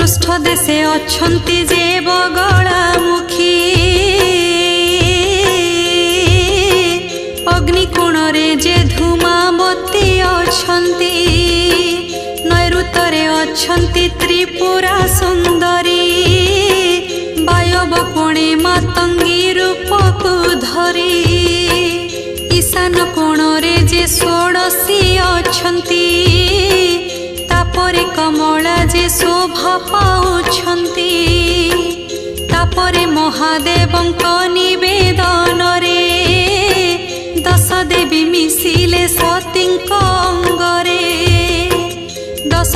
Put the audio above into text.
पृष्ठ देशे अछंती जे बगलामुखी अग्निकोण रे जे धूमावती अछंती नैऋतरे अछंती त्रिपुरा सुंदरी वायव कोणे मातंगी रूपकु धरी ईशान कोण रे जे षोडशी अछंती तापरे कमला जे शोभा पाउछंती तापरे महादेवंक निवेदन रे दश देवी मिसिले सतींक अंगरे दश